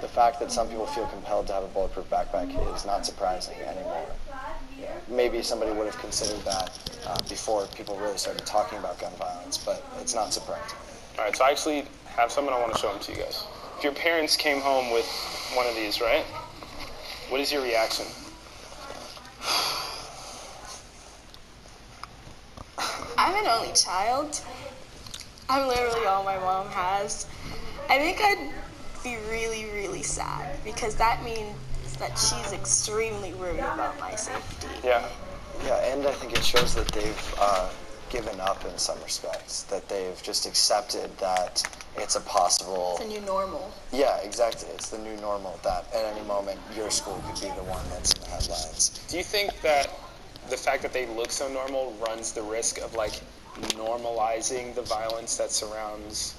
The fact that some people feel compelled to have a bulletproof backpack is not surprising anymore. Maybe somebody would have considered that before people really started talking about gun violence, but it's not surprising. All right, so I actually have someone I want to show them to you guys. If your parents came home with one of these, right? What is your reaction? I'm an only child. I'm literally all my mom has. I think I'd be really, really sad because that means that she's extremely worried about my safety. Yeah. Yeah, and I think it shows that they've given up in some respects, that they've just accepted that it's a possible... It's a new normal. Yeah, exactly. It's the new normal that at any moment your school could be the one that's in the headlines. Do you think that the fact that they look so normal runs the risk of like normalizing the violence that surrounds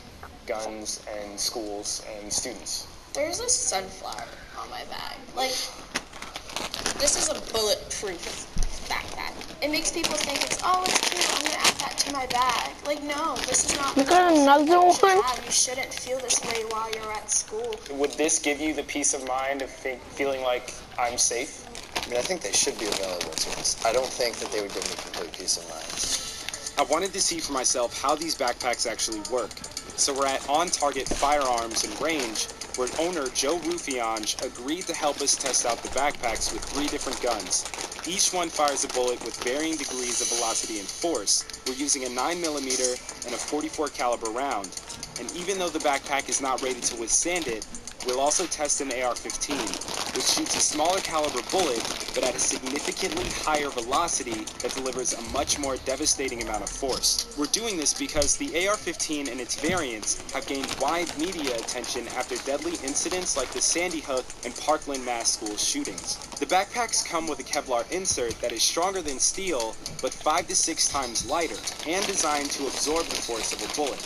guns and schools and students? There's a sunflower on my bag. Like, this is a bulletproof backpack. It makes people think it's, oh, it's cute, I'm gonna add that to my bag. Like, no, this is not You got another one? You shouldn't feel this way while you're at school. Would this give you the peace of mind of feeling like I'm safe? I mean, I think they should be available to us. I don't think that they would give me complete peace of mind. I wanted to see for myself how these backpacks actually work. So we're at On Target Firearms and Range, where owner Joe Rufiange agreed to help us test out the backpacks with 3 different guns. Each one fires a bullet with varying degrees of velocity and force. We're using a 9mm and a .44 caliber round. And even though the backpack is not rated to withstand it, we'll also test an AR-15, which shoots a smaller caliber bullet, but at a significantly higher velocity that delivers a much more devastating amount of force. We're doing this because the AR-15 and its variants have gained wide media attention after deadly incidents like the Sandy Hook and Parkland, Mass. school shootings. The backpacks come with a Kevlar insert that is stronger than steel, but 5 to 6 times lighter, and designed to absorb the force of a bullet.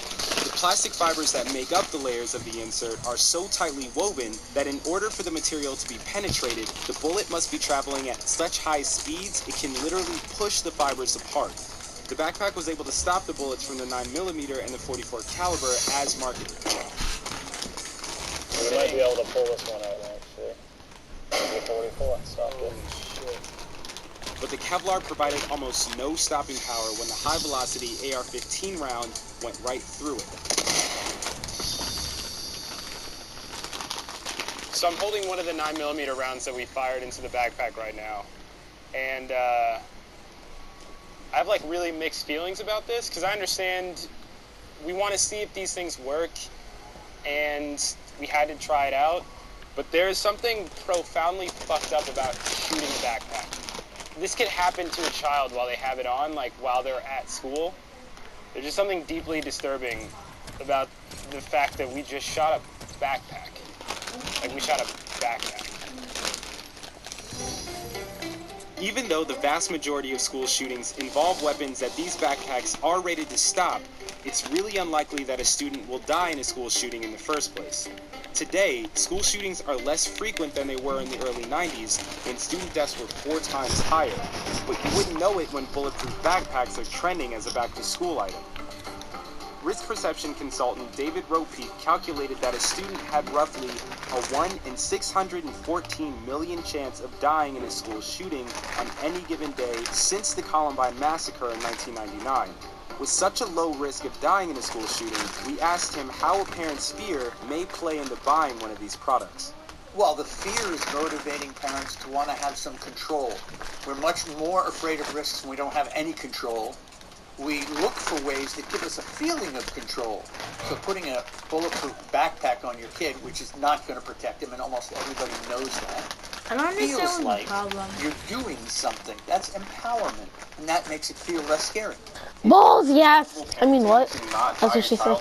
The plastic fibers that make up the layers of the insert are so tightly woven that in order for the material to be penetrated, the bullet must be traveling at such high speeds it can literally push the fibers apart. The backpack was able to stop the bullets from the 9mm and the .44 caliber as marketed. We might be able to pull this one out actually. The 44 stopped it. But the Kevlar provided almost no stopping power when the high-velocity AR-15 round went right through it. So I'm holding one of the 9mm rounds that we fired into the backpack right now. And I have like really mixed feelings about this because I understand we want to see if these things work and we had to try it out. But there is something profoundly fucked up about shooting a backpack. This could happen to a child while they have it on, like while they're at school. There's just something deeply disturbing about the fact that we just shot a backpack. Like we shot a backpack. Even though the vast majority of school shootings involve weapons that these backpacks are rated to stop, it's really unlikely that a student will die in a school shooting in the first place. Today, school shootings are less frequent than they were in the early 90s, when student deaths were 4 times higher. But you wouldn't know it when bulletproof backpacks are trending as a back-to-school item. Risk perception consultant David Ropeek calculated that a student had roughly a 1 in 614 million chance of dying in a school shooting on any given day since the Columbine massacre in 1999. With such a low risk of dying in a school shooting, we asked him how a parent's fear may play into buying one of these products. Well, the fear is motivating parents to want to have some control. We're much more afraid of risks when we don't have any control. We look for ways that give us a feeling of control. So putting a bulletproof backpack on your kid, which is not going to protect him, and almost everybody knows that, I don't feels understand like the problem. you're doing something. That's empowerment, and that makes it feel less scary. Balls, yes. I mean, what? That's what she said.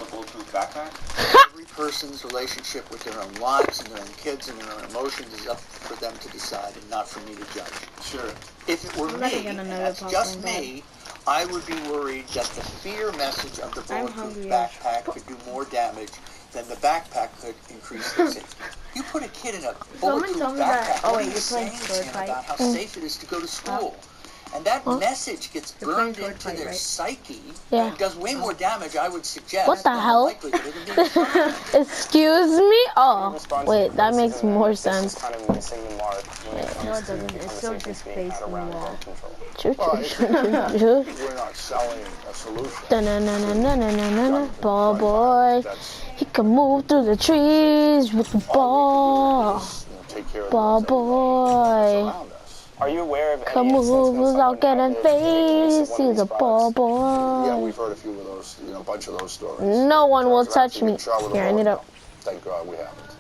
Every person's relationship with their own lives and their own kids and their own emotions is up for them to decide and not for me to judge. Sure. If it were I'm never me, gonna and know that's the just problem, me, I would be worried that the fear message of the bulletproof hungry. backpack could do more damage than the backpack could increase their safety. You put a kid in a bulletproof told me that- backpack, oh, what wait, are you you're playing saying to sword him fight? about how safe it is to go to school? And that message gets You're playing burned into Fortnite, their right? psyche Yeah. and does way more damage, I would suggest, What the than hell? likelihood of them being shot. Excuse me? In Oh, response to wait, the that makes criticism more that this is sense. kind of missing the mark when it No, comes it to doesn't. the It's still conversations just being had facing the around wall. gun control. Choo, Well, choo, it's choo, choo, choo. we're not selling a solution. Da-na-na-na-na-na-na-na. Ball boy. That's He can move through the trees with the ball. take care of Ball those boy. around us. Are you aware of Can any instances move when without someone getting had to make use of face. one of He's these a ball products? Yeah, boy. we've heard a few of those, a bunch of those stories. No one will Charles touch actually me. been shot with a Here, I bullet. need a No, thank God we haven't.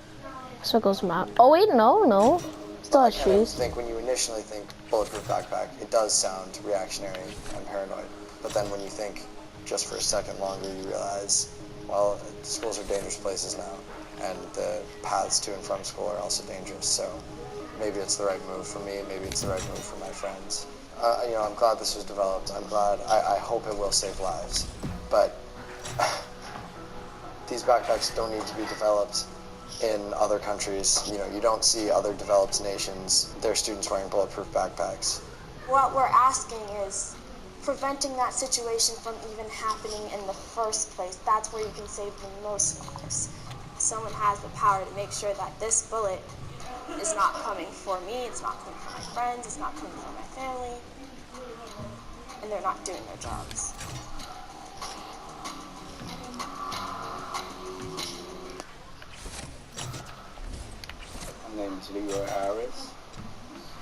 circles map. Oh wait, no. Still I has kind of shoes. think when you initially think bulletproof backpack, it does sound reactionary and paranoid. But then when you think just for a second longer, you realize, well, schools are dangerous places now, and the paths to and from school are also dangerous. So maybe it's the right move for me. Maybe it's the right move for my friends. I'm glad this was developed. I'm glad. I hope it will save lives. But these backpacks don't need to be developed in other countries. You don't see other developed nations, their students wearing bulletproof backpacks. What we're asking is preventing that situation from even happening in the first place. That's where you can save the most lives. Someone has the power to make sure that this bullet is not coming for me, it's not coming for my friends, it's not coming for my family, and they're not doing their jobs. My name is Leroy Harris.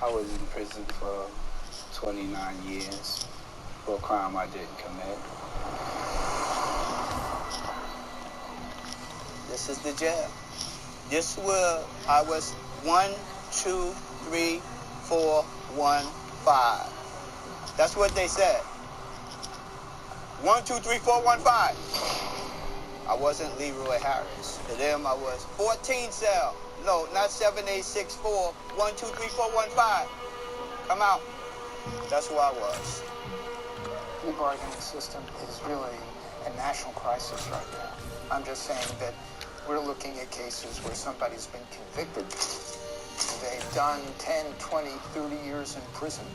I was in prison for 29 years for a crime I didn't commit. This is the jail. This where I was 1, 2, 3, 4, 1, 5. That's what they said. 1, 2, 3, 4, 1, 5. I wasn't Leroy Harris. To them, I was 14 cell. No, not 7, 8, 6, 4. 1, 2, 3, 4, 1, 5. Come out. That's who I was. The bargaining system is really a national crisis right now. I'm just saying that we're looking at cases where somebody's been convicted. They've done 10, 20, 30 years in prison.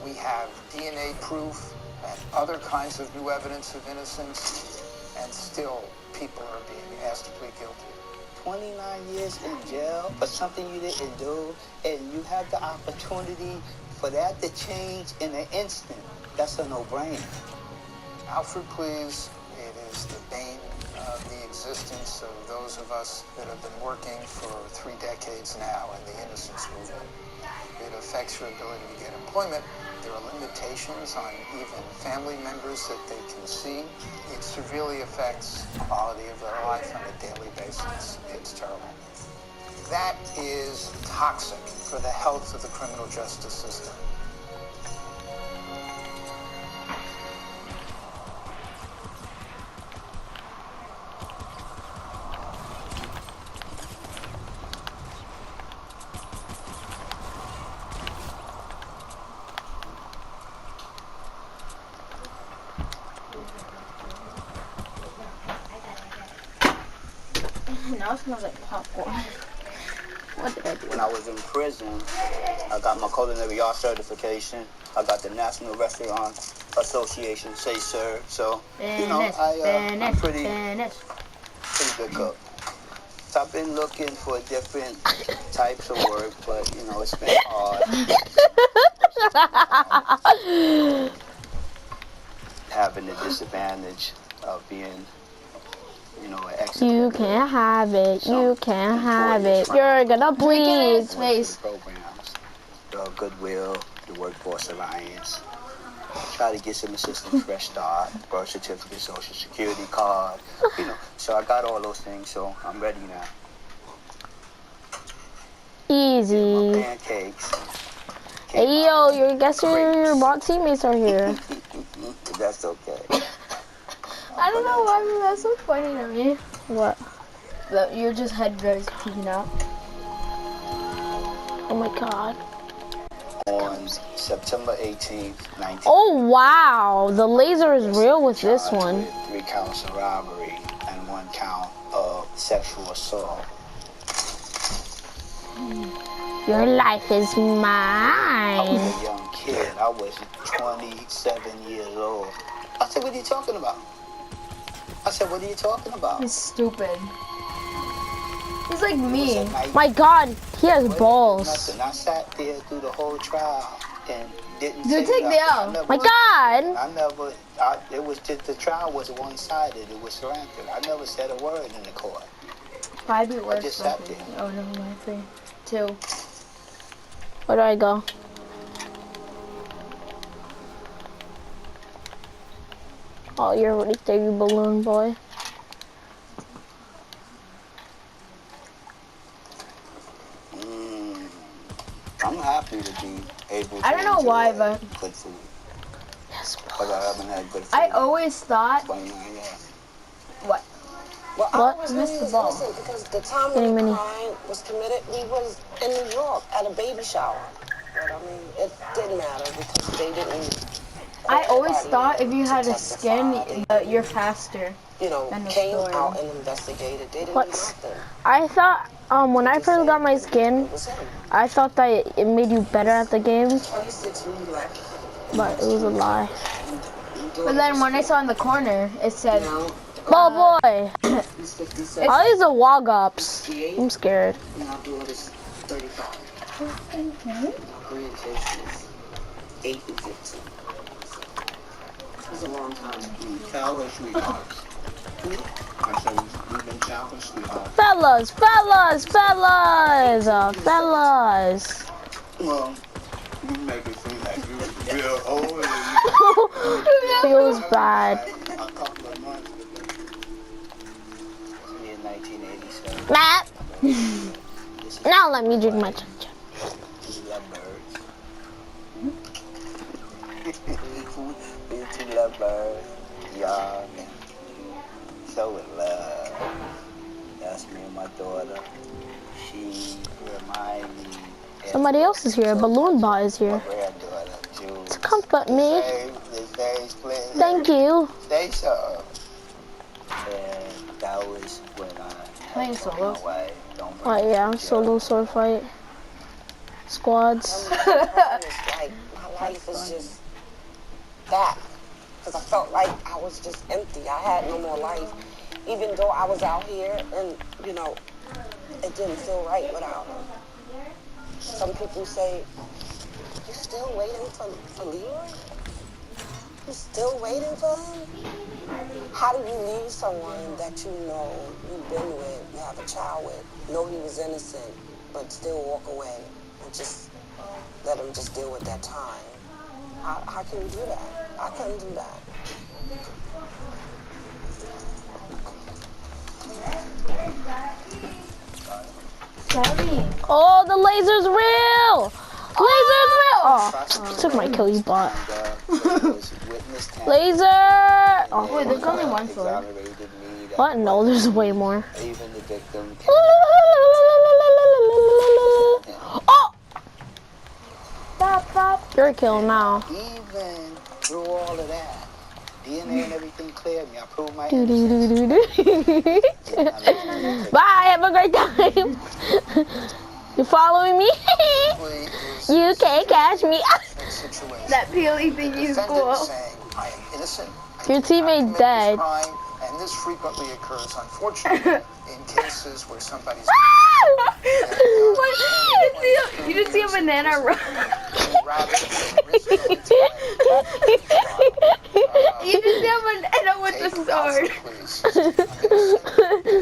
We have DNA proof and other kinds of new evidence of innocence, and still people are being asked to plead guilty. 29 years in jail for something you didn't do, and you have the opportunity for that to change in an instant. That's a no-brainer. Alfred pleas, it is the bane of the existence of those of us that have been working for 3 decades now in the innocence movement. It affects your ability to get employment. There are limitations on even family members that they can see. It severely affects the quality of their life on a daily basis. It's terrible. That is toxic for the health of the criminal justice system. Now it smells like popcorn. What did I do? When I was in prison, I got my culinary art certification. I got the National Restaurant Association say sir. So, I'm pretty good cook. So I've been looking for different types of work, but, it's been hard. Having the disadvantage of being, an expert. You can't have it. You can't have it. You're gonna bleed. Face. Programs, the Goodwill, the Workforce Alliance. Try to get some assistance, fresh start, birth certificate, social security card. So I got all those things, so I'm ready now. Easy. My pancakes. Hey yo, your bot teammates are here. That's okay. I don't know why, but that's so funny to me. What? That your just head goes peeking out. Oh my god. On September 18th, 19... Oh wow, the laser is real with this charged one. with 3 counts of robbery and 1 count of sexual assault. Your life is I was mine. a young kid. I was 27 years old. I said, what are you talking about? I said, what are you talking about? He's stupid. He's like me. My God, he has balls. Nothing. I sat there through the whole trial and didn't You say take the nothing. L. My God. It was just, the trial was one-sided. It was surrounded. I never said a word in the court. Probably I worse. just sat there. Oh, never mind. 3, 2. Where do I go? Oh, you're right there, you balloon boy. I'm happy to be able to I don't know why, enjoy but good food. Yes, Because I haven't had good food I in always thought 29 years. what? Well, I What? always Missed knew the he ball. was innocent because the time Any when the minute. crime was committed, we was in New York at a baby shower. But I mean, it didn't matter because they didn't. I always nobody thought if you had a testify. skin, you're faster. You know, than the came story. out and investigated. They didn't What? do nothing. I thought, when I first got my skin, It was him. I thought that it made you better at the game, 26 when he left. but it was a lie. But then when I saw in the corner, it said, Ball boy! He's 57. All these are wog ups. I'm scared. Now daughter is 35. My grandkids is 8 and 15. It's a long time. Childhood sweethearts. I said we've been childhood sweethearts. Fellas, fellas, fellas, fellas. Well, you make it seem like you're real old and Feels bad. a couple of months. In 1987. Matt. Now let me drink my ginger. You love birds. You two love birds. Young and so in love. That's me and my daughter. She reminds me. Somebody else is here. A balloon bot is My here granddaughter, Jules. to comfort me. Thank Thank you. Say so. And that was when I Playing solo. away. Don't Oh yeah, solo sword fight. Squads. Like, my life is just that. Because I felt like I was just empty. I had no more life. Even though I was out here and, you know, it didn't feel right without him. Some people say, you still waiting for Leroy? You still waiting for him? How do you leave someone that you know you've been with, you have a child with, know he was innocent, but still walk away and just let him just deal with that time? How can you do that? I couldn't do that. Oh, the laser's real! Laser's real! Oh, took my kill, you bot. Laser! Oh, Wait, there's only one sword. what? No, there's way more. Even the victim Oh! You're a kill now. even through all of that, DNA and everything cleared me. I proved my Do, innocence. do, do, do, do. Bye, have a great time. You following me? You can't catch me. That peely thing is cool. Saying, I am innocent. Your teammate dead. Crime, and this frequently occurs, unfortunately, in cases where somebody's You just see a banana run. rather than risk going to You just see a banana with the sword.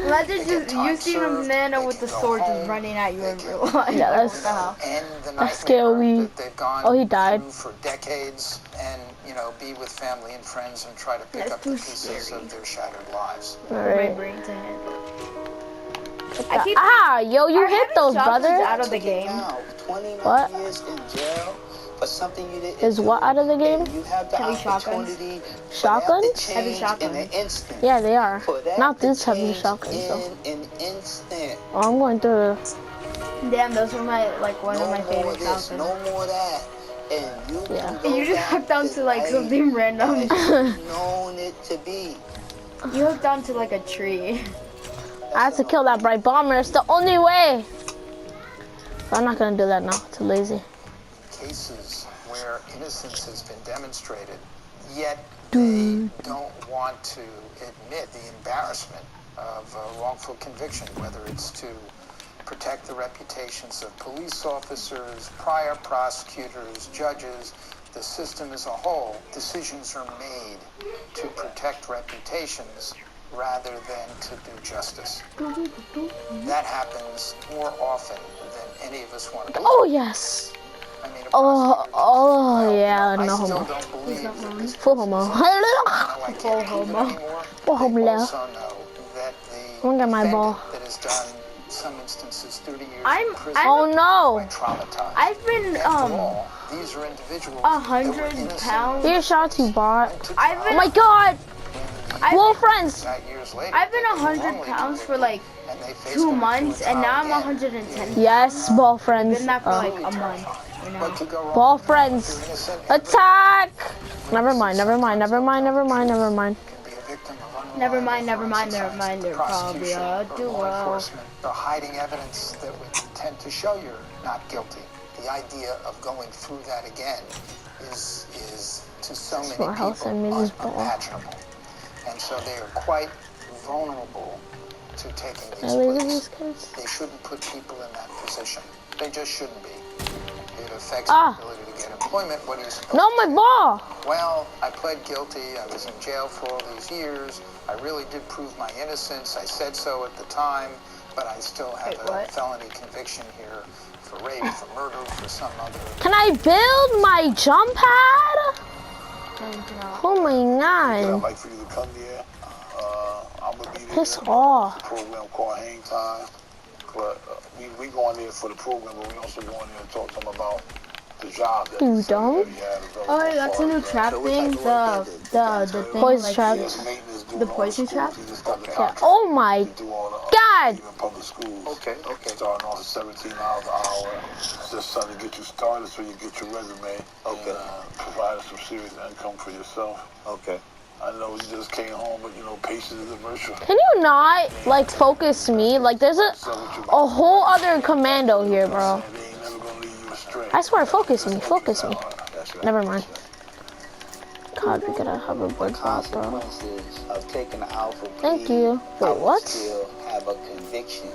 Imagine just you see a banana with the sword just running at you in real life. Yeah, that's scary. Oh, he died. For decades, and be with family and friends and try to pick That's up the too pieces scary. of their shattered lives. My brain to handle. Yo, you hit those, brother. Out of the game. Now, 29 What? years in jail for something you didn't Is do, what out of the game? and you have the Heavy shotguns. opportunity for Shotguns? that to Heavy change shotguns. in an instant. Yeah, they are. For that Not to this heavy change shotguns, though. in an instant. Oh, I'm going through. Damn, those were one No of my more favorite this, shotguns. no more that. And you Yeah. can go You just back hooked down to like life something random. as you've known it to be. You hooked onto like a tree. I have to kill that bright bomber. It's the only way. But I'm not gonna do that now. Too lazy. Cases where where innocence has been demonstrated, yet they don't want to admit the embarrassment of wrongful conviction, whether it's to protect the reputations of police officers, prior prosecutors, judges, the system as a whole. Decisions are made to protect reputations rather than to do justice. That happens more often than any of us want to believe. Oh yes. I mean, yeah, I no still homo. don't believe that this Full homo. Full homo. Full homo. They also know that the Look at my ball. defendant that has done some instances 30 years I'm- in prison Oh no. traumatized. I've been After all, these are individuals 100 pounds. Here's shots you bought. I've Oh been my god. Well, friends. years later, I've been they were 100 wrongly pounds for convicted, like and they faced 2 going through a months, and trial now I'm again. 110. Yes, ball friends. Been that for like a month. You know. What could go wrong? Ball friends. Attack. Never mind. Can be a victim of Never mind. unreliable They're probably prosecution do or law well. enforcement are hiding evidence that would tend to show you're not guilty. The idea of going through that again is to so many Smart house and people Mrs. Ball. unimaginable. And so they are quite vulnerable to taking these Really, pleas. these kids? They shouldn't put people in that position. They just shouldn't be. It affects Ah. their ability to get employment. What are you supposed No, to my do? ball. Well, I pled guilty. I was in jail for all these years. I really did prove my innocence. I said so at the time, but I still have a felony conviction here for rape, for murder, for some other. Can I build my jump pad? Oh my I'd god. like for you to come there. I'm gonna be there. Piss off. It's a program called Hang Time. But we going there for the program, but we also going there to talk to them about the job that You they said don't? that he had available Oh, yeah, that's a new for us. trap thing. The thing Poison like trap. Yes, maintenance, doing The all poison schools. trap? He just got the Yeah. contract. Oh my He do all the, god. even public schools. Okay. Starting off at $17 an hour. Just trying to get you started so you get your resume. Okay. And providing some serious income for yourself. Okay. I know you just came home, but you know, patience is a virtue. Can you not like focus me? Like there's a whole other commando here, bro. They ain't never gonna lead you astray. I swear, focus me. Focus me. That's right. Never mind. God, we gotta have a The board bot, bro. consequences of taking an alpha plea, Thank you. I Wait, would what? still have a conviction.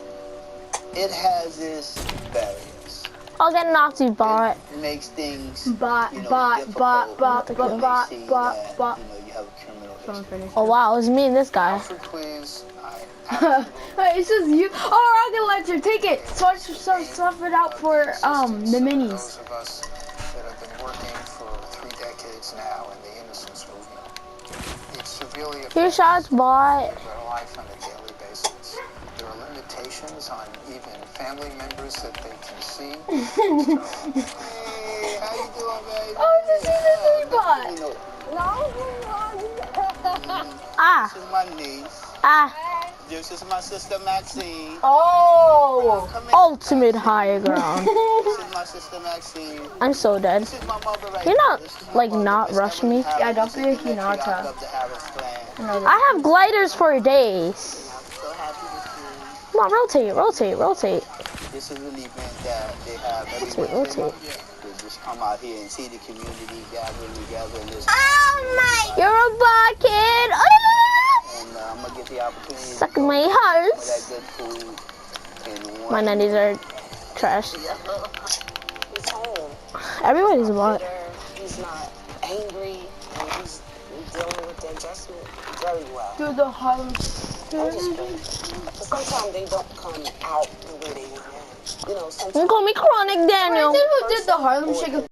It has its barriers. I'll get Nazi bot. It makes things Bot, you know, bot, difficult bot, bot, when bot, they bot, see bot, that, bot. you know, you have a criminal Someone history. finished. Oh wow, it's me and this guy. Alfred, please. I Hey, it's just you. Oh, rocket launcher, take it. Swap it out for the minis. Those of us that have been working for 3 decades now in the innocence movement, it severely Your affects shots, bot. their life on a daily basis. There are limitations on even family members that they can see. Hey, how you doing, baby? Oh, it's just you, bot. You know, Ah, this is my niece. ah. This is my sister Maxine. Oh. Come here. Ultimate high ground. This is my sister Maxine. I'm so dead. This is my mother right You're not here. This is my like mother, not Miss rush me. Harris. Yeah, don't This is be the a matriarch Hinata. of the Harris clan. I have gliders for days. I'm so happy to see Come on, rotate, rotate, rotate. you. This is an event that they have every Rotate, Wednesday. rotate. They just come out here and see the community gathering together and this. You're a bot, kid. And I'm gonna get the opportunity Suck to go my some of heart. that good food in one. My nannies are trash. He's home. Everybody's a bot. Bitter. He's not angry. And he's dealing with the adjustment very well. Do the Harlem. I'm just grateful. But sometimes they don't come out the way they want. You know, sometimes. You call me Chronic Daniel. Who did the Harlem Shake?